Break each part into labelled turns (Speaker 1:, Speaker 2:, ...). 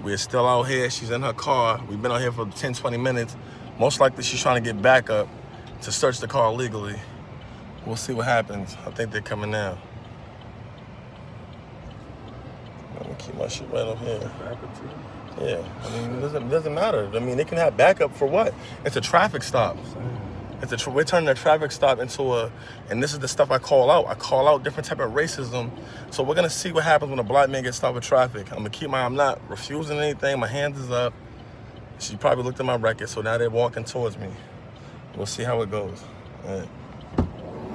Speaker 1: We're still out here. She's in her car. We've been out here for 10, 20 minutes. Most likely she's trying to get back up to search the car legally. We'll see what happens. I think they're coming now. Let me keep my shit right up here. Yeah, I mean, it doesn't matter. I mean, they can have backup for what? It's a traffic stop. We're turning a traffic stop into and this is the stuff I call out. I call out different type of racism. So we're gonna see what happens when a black man gets stopped with traffic. I'm not refusing anything. My hands is up. She probably looked at my record, so now they're walking towards me. We'll see how it goes. All right.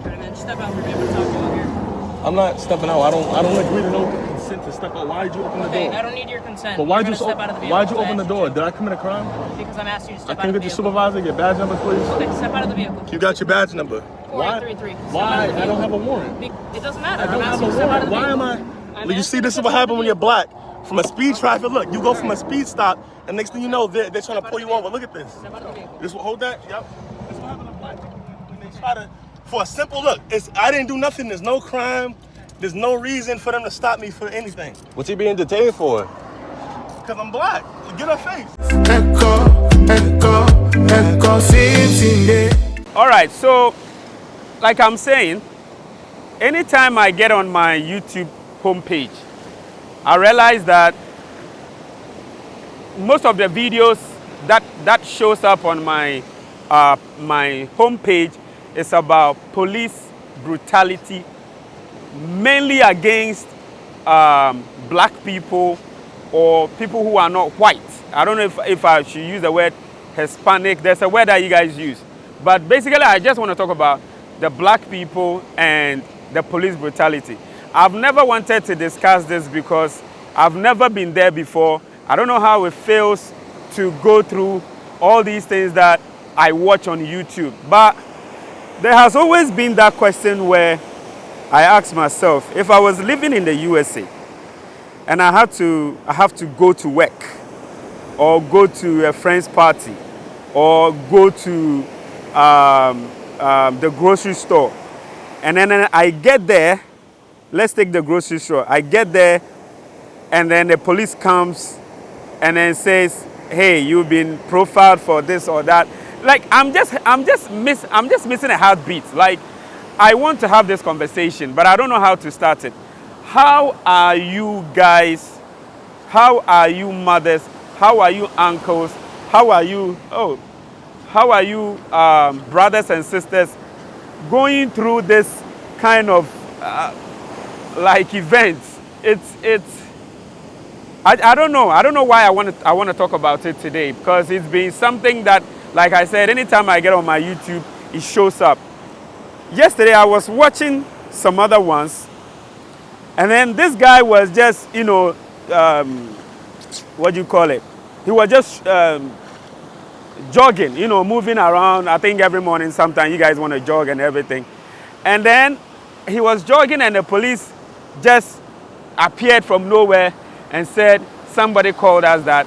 Speaker 2: And then step out for me. I'm gonna talk to you here.
Speaker 1: I'm not stepping out. I don't agree to no consent to step out. Why did you open the door?
Speaker 2: Okay, I don't need your consent.
Speaker 1: But why'd you open the door? Did I commit a crime?
Speaker 2: Because I'm asking you to step out
Speaker 1: Can
Speaker 2: of
Speaker 1: you
Speaker 2: the
Speaker 1: get your
Speaker 2: vehicle.
Speaker 1: supervisor, your badge number, please?
Speaker 2: Okay, step out of the vehicle.
Speaker 1: You got your badge number.
Speaker 2: 4833.
Speaker 1: Why? I don't have a warrant.
Speaker 2: It doesn't matter.
Speaker 1: I don't have a warrant. Why am I? You see, this is what happens when you're black. From a speed traffic, look, you go from a speed stop, and next thing you know, they're trying to pull you over. Look at this.
Speaker 2: Step out of the vehicle.
Speaker 1: This will hold that. Yep. This is what happens when black. When they try to, for a simple look, I didn't do nothing. There's no crime. There's no reason for them to stop me for anything.
Speaker 3: What's he being detained for?
Speaker 1: Because I'm black. Get her face.
Speaker 4: All right, so like I'm saying, anytime I get on my YouTube homepage, I realize that most of the videos that shows up on my my homepage is about police brutality, mainly against black people or people who are not white. I don't know if I should use the word Hispanic. There's a word that you guys use. But basically, I just want to talk about the black people and the police brutality. I've never wanted to discuss this because I've never been there before. I don't know how it feels to go through all these things that I watch on YouTube. But there has always been that question where I ask myself, if I was living in the USA and I have to go to work or go to a friend's party or go to the grocery store, and then I get there, let's take the grocery store. I get there and then the police comes and then says, hey, you've been profiled for this or that. Like, I'm just missing a heartbeat. Like, I want to have this conversation, but I don't know how to start it. How are you guys? How are you mothers? How are you uncles? How are you brothers and sisters going through this kind of like events? I don't know. I don't know why I want to talk about it today, because it's been something that, like I said, anytime I get on my YouTube, it shows up. Yesterday I was watching some other ones, and then this guy was just, what do you call it? He was just jogging, moving around. I think every morning sometimes you guys want to jog and everything. And then he was jogging and the police just appeared from nowhere and said, somebody called us that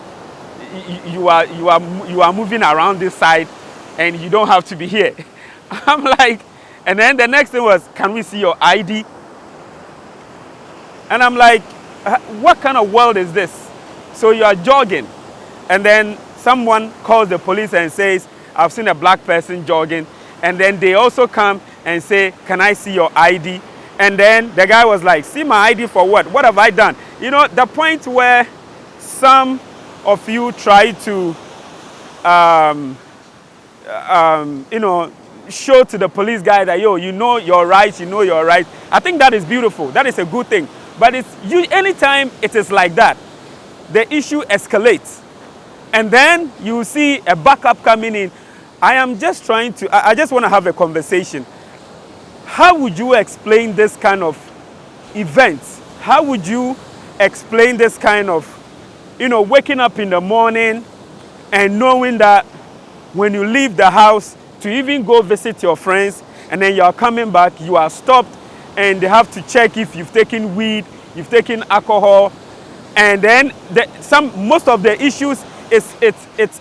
Speaker 4: you are moving around this side and you don't have to be here. I'm like, and then the next thing was, can we see your ID? And I'm like, what kind of world is this? So you are jogging, and then someone calls the police and says, I've seen a black person jogging. And then they also come and say, can I see your ID? And then the guy was like, see my ID for what? What have I done? The point where some of you try to, show to the police guy that, yo, you're right. I think that is beautiful. That is a good thing. But anytime it is like that, the issue escalates. And then you see a backup coming in. I just want to have a conversation. How would you explain this kind of events? How would you explain this kind of, waking up in the morning and knowing that when you leave the house to even go visit your friends, and then you are coming back, you are stopped, and they have to check if you've taken weed, you've taken alcohol, and then most of the issues it's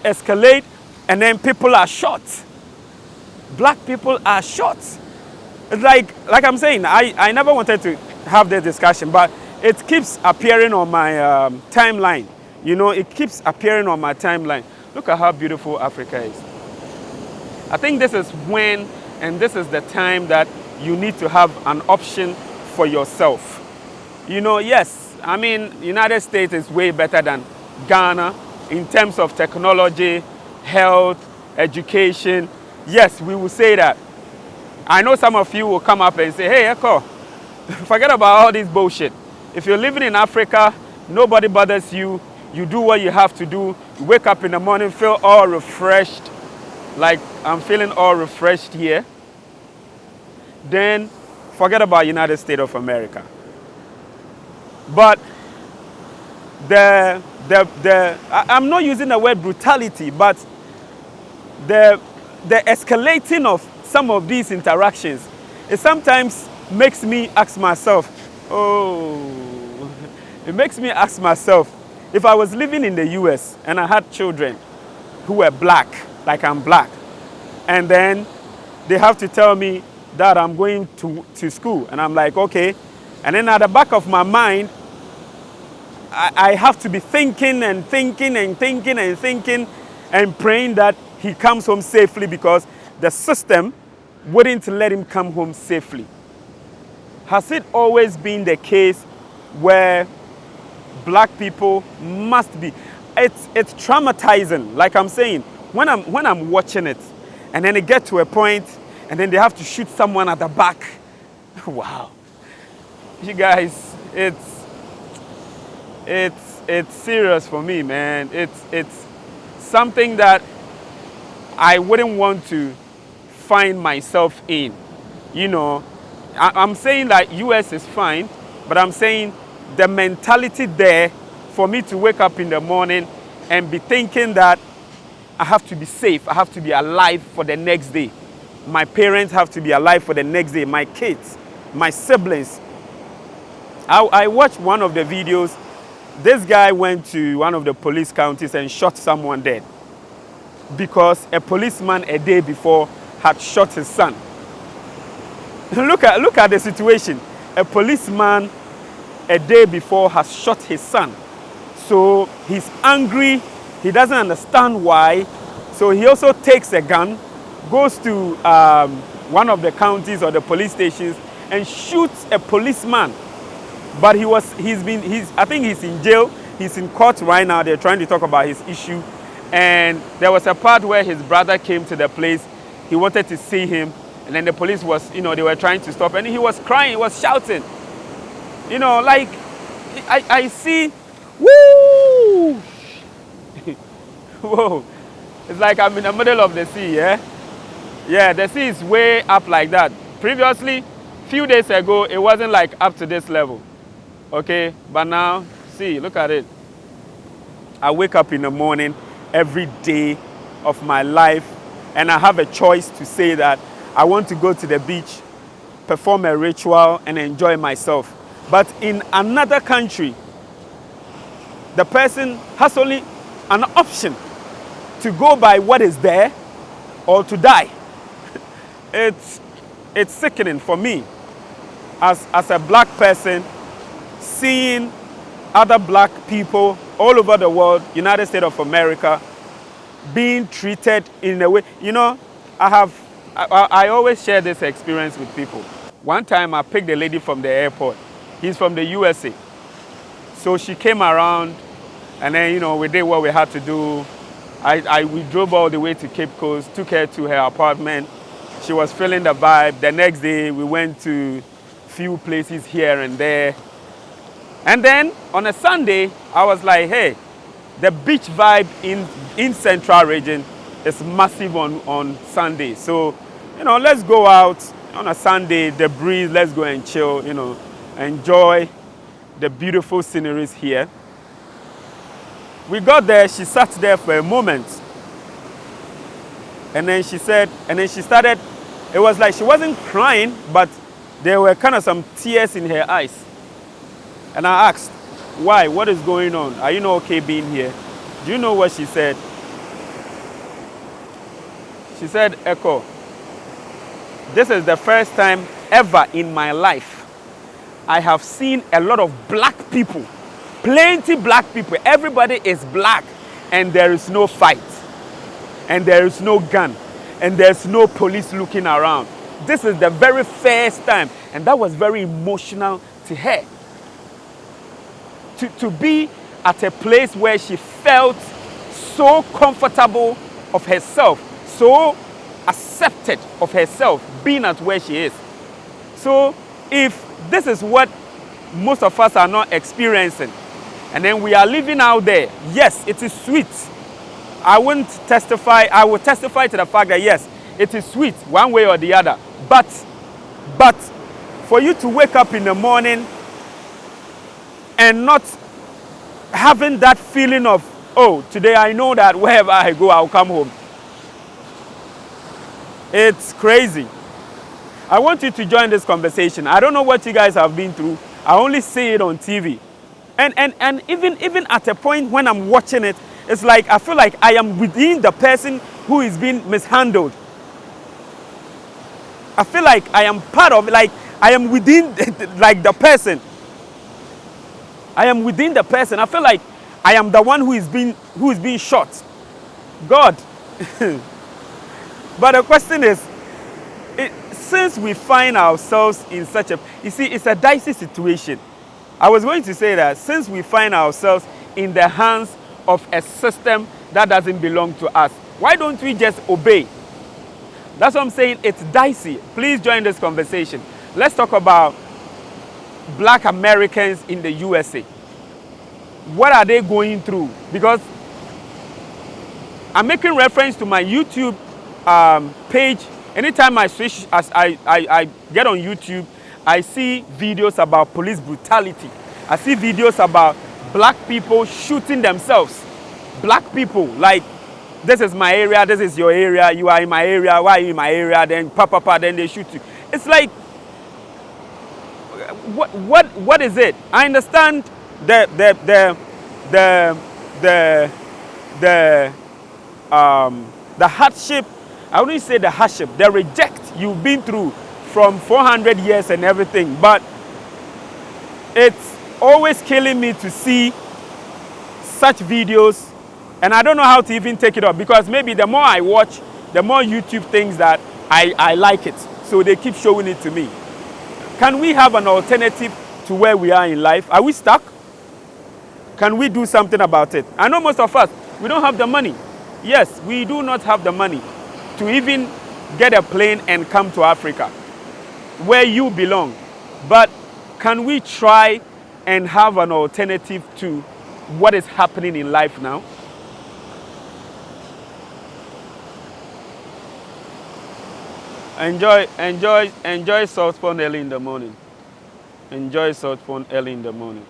Speaker 4: escalate, and then people are shot. Black people are shot. It's like I'm saying, I never wanted to have this discussion, but it keeps appearing on my timeline. You know, it keeps appearing on my timeline. Look at how beautiful Africa is. I think this is when, and this is the time that you need to have an option for yourself. You know, yes, I mean, United States is way better than Ghana in terms of technology, health, education. Yes, we will say that. I know some of you will come up and say, hey, Ekow, forget about all this bullshit. If you're living in Africa, nobody bothers you. You do what you have to do. You wake up in the morning, feel all refreshed, like I'm feeling all refreshed here. Then forget about United States of America. But I'm not using the word brutality, but the escalating of some of these interactions, it sometimes makes me ask myself, it makes me ask myself, if I was living in the US and I had children who were black, like I'm black, and then they have to tell me that I'm going to school, and I'm like, okay, and then at the back of my mind, I have to be thinking and thinking and thinking and thinking and praying that he comes home safely, because the system wouldn't let him come home safely. Has it always been the case where black people must be? It's traumatizing, like I'm saying, when I'm watching it, and then it gets to a point, and then they have to shoot someone at the back. Wow, you guys, it's serious for me, man. It's something that I wouldn't want to find myself in. You know, I'm saying that US is fine, but I'm saying the mentality there for me to wake up in the morning and be thinking that I have to be safe, I have to be alive for the next day. My parents have to be alive for the next day, my kids, my siblings. I watched one of the videos. This guy went to one of the police counties and shot someone dead because a policeman a day before had shot his son. Look at the situation. A policeman a day before has shot his son. So he's angry. He doesn't understand why. So he also takes a gun, goes to one of the counties or the police stations and shoots a policeman. But I think he's in jail. He's in court right now. They're trying to talk about his issue. And there was a part where his brother came to the place. He wanted to see him. And then the police was, they were trying to stop. And he was crying, he was shouting. Like, I see, woo! Whoa. It's like I'm in the middle of the sea, yeah? Yeah, the sea is way up like that. Previously, few days ago, it wasn't like up to this level. Okay, but now, see, look at it. I wake up in the morning every day of my life, and I have a choice to say that I want to go to the beach, perform a ritual, and enjoy myself. But in another country, the person has only an option to go by what is there or to die. It's sickening for me as a black person, seeing other black people all over the world, United States of America, being treated in a way. I always share this experience with people. One time I picked a lady from the airport. He's from the USA. So she came around, and then, we did what we had to do. We drove all the way to Cape Coast, took her to her apartment. She was feeling the vibe. The next day, we went to a few places here and there. And then, on a Sunday, I was like, hey, the beach vibe in Central region is massive on Sunday. So, let's go out on a Sunday, the breeze, let's go and chill, enjoy the beautiful sceneries here. We got there, she sat there for a moment. And then she started, it was like she wasn't crying, but there were kind of some tears in her eyes. And I asked, why? What is going on? Are you not okay being here? Do you know what she said? She said, Ekow, this is the first time ever in my life I have seen a lot of black people Plenty black people. Everybody is black, and there is no fight, and there is no gun, and there's no police looking around. This is the very first time, and that was very emotional to her. To be at a place where she felt so comfortable of herself, so accepted of herself, being at where she is. So if this is what most of us are not experiencing, and then we are living out there, yes, it is sweet. I will testify to the fact that yes, it is sweet one way or the other. But for you to wake up in the morning and not having that feeling of, oh, today I know that wherever I go, I'll come home. It's crazy. I want you to join this conversation. I don't know what you guys have been through. I only see it on TV. And even at a point when I'm watching it, it's like I feel like I am within the person who is being mishandled. I feel like I am part of, like I am within like the person. I am within the person. I feel like I am the one who is being shot. God. But the question is, since we find ourselves in such a, you see, it's a dicey situation. I was going to say that since we find ourselves in the hands of a system that doesn't belong to us, why don't we just obey? That's what I'm saying. It's dicey. Please join this conversation. Let's talk about black Americans in the USA. What are they going through? Because I'm making reference to my YouTube page. Anytime I switch, as I get on YouTube, I see videos about police brutality. I see videos about black people shooting themselves. Black people, like, this is my area, this is your area, you are in my area, why are you in my area? Then then they shoot you. It's like, what is it? I understand the hardship. I wouldn't say the hardship, the reject you've been through from 400 years and everything, but it's always killing me to see such videos, and I don't know how to even take it up, because maybe the more I watch, the more YouTube thinks that I like it, so they keep showing it to me. Can we have an alternative to where we are in life? Are we stuck? Can we do something about it? I know most of us, we don't have the money. Yes, we do not have the money to even get a plane and come to Africa, where you belong. But can we try and have an alternative to what is happening in life now? Enjoy South Pond early in the morning. Enjoy South Pond early in the morning.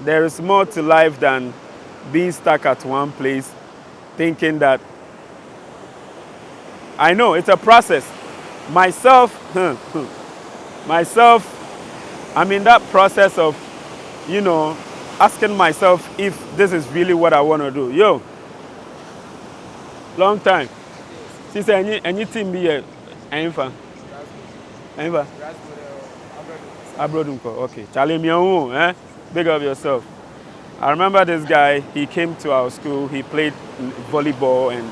Speaker 4: There is more to life than being stuck at one place, thinking that, I know it's a process. Myself, I'm in that process of, asking myself if this is really what I want to do. Yo, long time. She said, anything be here. Ainfa. Abrodunko. Okay. Charlie Miawu, eh? Big up yourself. I remember this guy, he came to our school, he played volleyball, and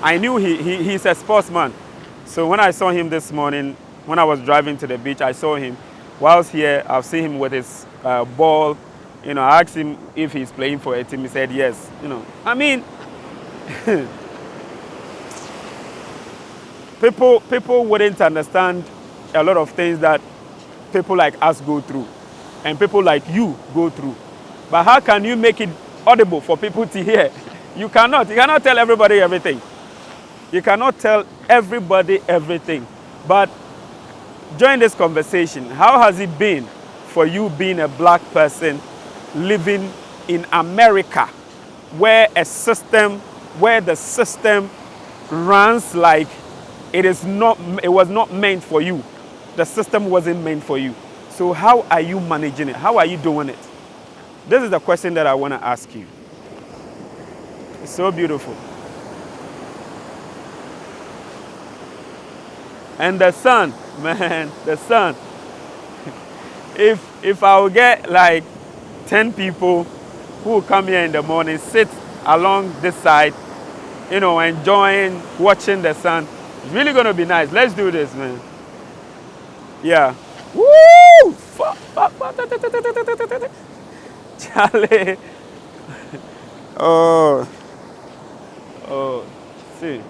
Speaker 4: I knew he's a sportsman. So when I saw him this morning, when I was driving to the beach, I saw him. Whilst here, I've seen him with his ball. I asked him if he's playing for a team. He said yes. I mean, people wouldn't understand a lot of things that people like us go through and people like you go through. But how can you make it audible for people to hear? You cannot tell everybody everything. You cannot tell everybody everything. But join this conversation. How has it been for you being a black person living in America, where the system runs like it was not meant for you. The system wasn't meant for you. So how are you managing it? How are you doing it? This is the question that I want to ask you. It's so beautiful. And the sun, man, the sun. if I will get like 10 people who will come here in the morning, sit along this side, you know, enjoying watching the sun, it's really gonna be nice. Let's do this, man. Yeah. Woo! Charlie. Oh. Oh. See.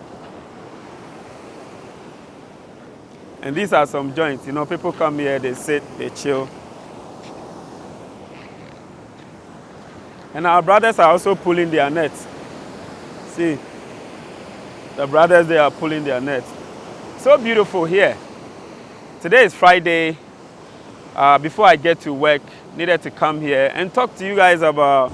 Speaker 4: And these are some joints. You know, people come here, they sit, they chill. And our brothers are also pulling their nets. See. The brothers, they are pulling their nets. So beautiful here. Today is Friday. Before I get to work, needed to come here and talk to you guys about